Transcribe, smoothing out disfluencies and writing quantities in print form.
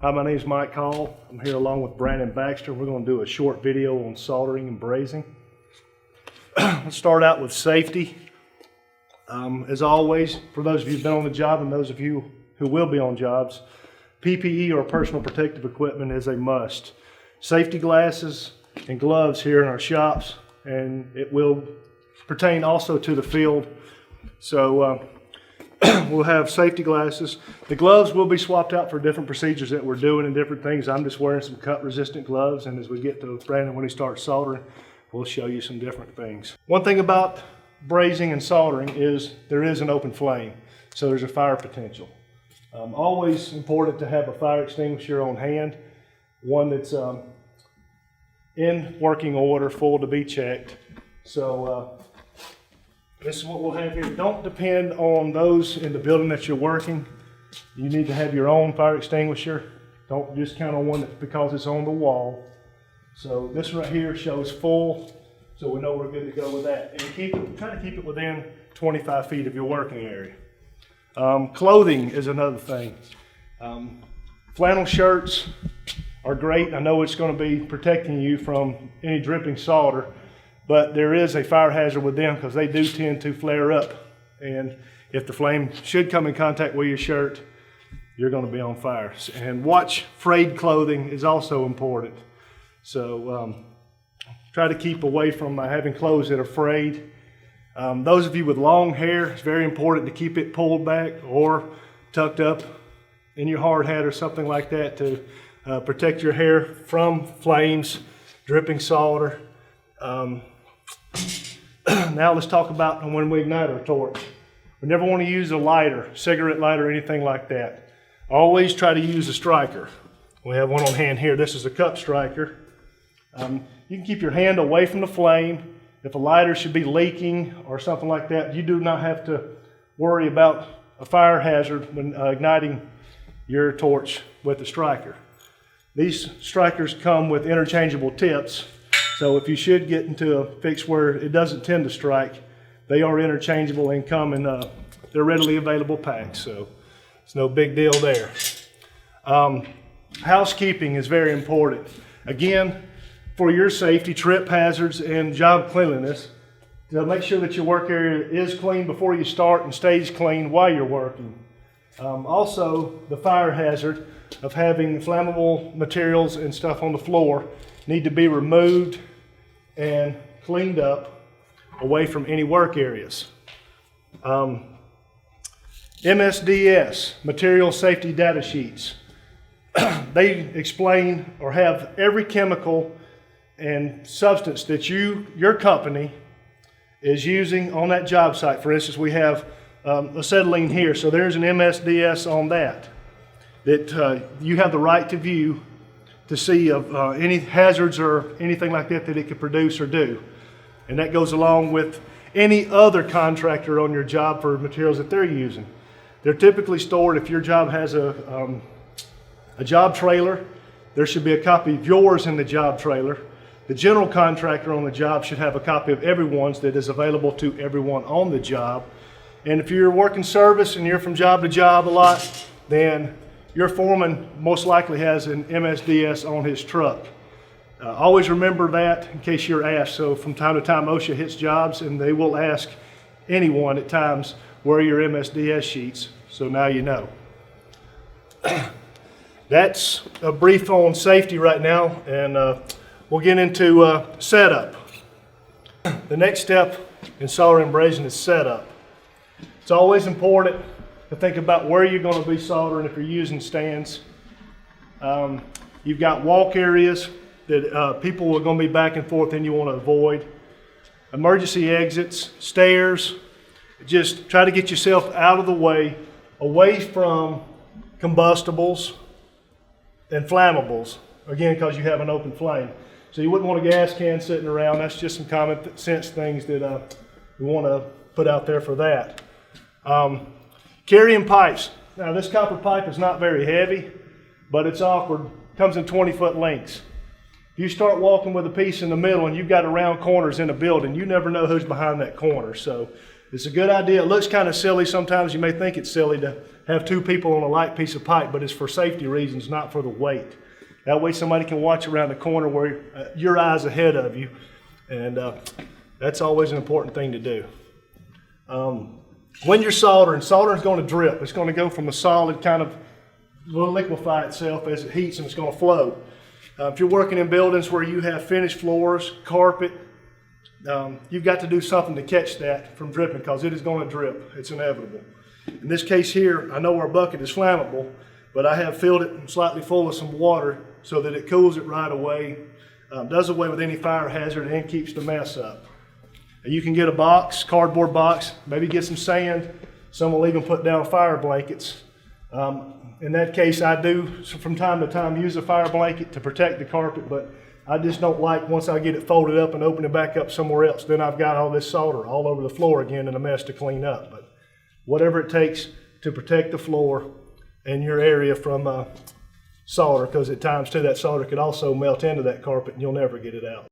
Hi, my name is Mike Hall. I'm here along with Brandon Baxter. We're going to do a short video on soldering and brazing. Let's start out with safety. As always, for those of you who've been on the job and those of you who will be on jobs, PPE or personal protective equipment is a must. Safety glasses and gloves here in our shops, and it will pertain also to the field. So we'll have safety glasses. The gloves will be swapped out for different procedures that we're doing and different things. I'm just wearing some cut resistant gloves, and as we get to Brandon when he starts soldering, we'll show you some different things. One thing about brazing and soldering is there is an open flame, so there's a fire potential. Always important to have a fire extinguisher on hand, one that's in working order, full to be checked. So this is what we'll have here. Don't depend on those in the building that you're working. You need to have your own fire extinguisher. Don't just count on one because it's on the wall. So this right here shows full, so we know we're good to go with that. And try to keep it within 25 feet of your working area. Clothing is another thing. Flannel shirts are great. I know it's going to be protecting you from any dripping solder, but there is a fire hazard with them because they do tend to flare up. And if the flame should come in contact with your shirt, you're going to be on fire. And watch frayed clothing is also important. So try to keep away from having clothes that are frayed. Those of you with long hair, it's very important to keep it pulled back or tucked up in your hard hat or something like that to protect your hair from flames, dripping solder. Now let's talk about when we ignite our torch. We never want to use a lighter, cigarette lighter, or anything like that. Always try to use a striker. We have one on hand here. This is a cup striker. You can keep your hand away from the flame. If a lighter should be leaking or something like that, you do not have to worry about a fire hazard when igniting your torch with the striker. These strikers come with interchangeable tips, so if you should get into a fix where it doesn't tend to strike, they are interchangeable and come in they're readily available packs, so it's no big deal there. Housekeeping is very important. Again, for your safety, trip hazards, and job cleanliness, make sure that your work area is clean before you start and stays clean while you're working. Also, the fire hazard of having flammable materials and stuff on the floor need to be removed and cleaned up away from any work areas. MSDS, Material Safety Data Sheets. They explain or have every chemical and substance that your company is using on that job site. For instance, we have acetylene here, so there's an MSDS on that you have the right to view to see of any hazards or anything like that it could produce or do. And that goes along with any other contractor on your job for materials that they're using. They're typically stored, if your job has a job trailer, there should be a copy of yours in the job trailer. The general contractor on the job should have a copy of everyone's that is available to everyone on the job. And if you're working service and you're from job to job a lot, then your foreman most likely has an MSDS on his truck. Always remember that in case you're asked. So from time to time, OSHA hits jobs and they will ask anyone at times, where are your MSDS sheets? So now you know. That's a brief on safety right now, and we'll get into setup. The next step in soldering and brazing is setup. It's always important to think about where you're going to be soldering if you're using stands. You've got walk areas that people are going to be back and forth and you want to avoid. Emergency exits, stairs. Just try to get yourself out of the way, away from combustibles and flammables, again, because you have an open flame. So you wouldn't want a gas can sitting around. That's just some common sense things that we want to put out there for that. Carrying pipes. Now this copper pipe is not very heavy, but it's awkward. Comes in 20-foot lengths. If you start walking with a piece in the middle and you've got round corners in a building, you never know who's behind that corner. So it's a good idea. It looks kind of silly sometimes. You may think it's silly to have two people on a light piece of pipe, but it's for safety reasons, not for the weight. That way somebody can watch around the corner where your eye's ahead of you, and that's always an important thing to do. When you're soldering's going to drip. It's going to go from a solid kind of, will liquefy itself as it heats, and it's going to flow. If you're working in buildings where you have finished floors, carpet, you've got to do something to catch that from dripping, because it is going to drip. It's inevitable. In this case here, I know our bucket is flammable, but I have filled it slightly full of some water so that it cools it right away, does away with any fire hazard, and keeps the mess up. You can get a box, cardboard box, maybe get some sand. Some will even put down fire blankets. In that case, I do from time to time use a fire blanket to protect the carpet, but I just don't like, once I get it folded up and open it back up somewhere else, then I've got all this solder all over the floor again and a mess to clean up. But whatever it takes to protect the floor and your area from solder, because at times too that solder could also melt into that carpet and you'll never get it out.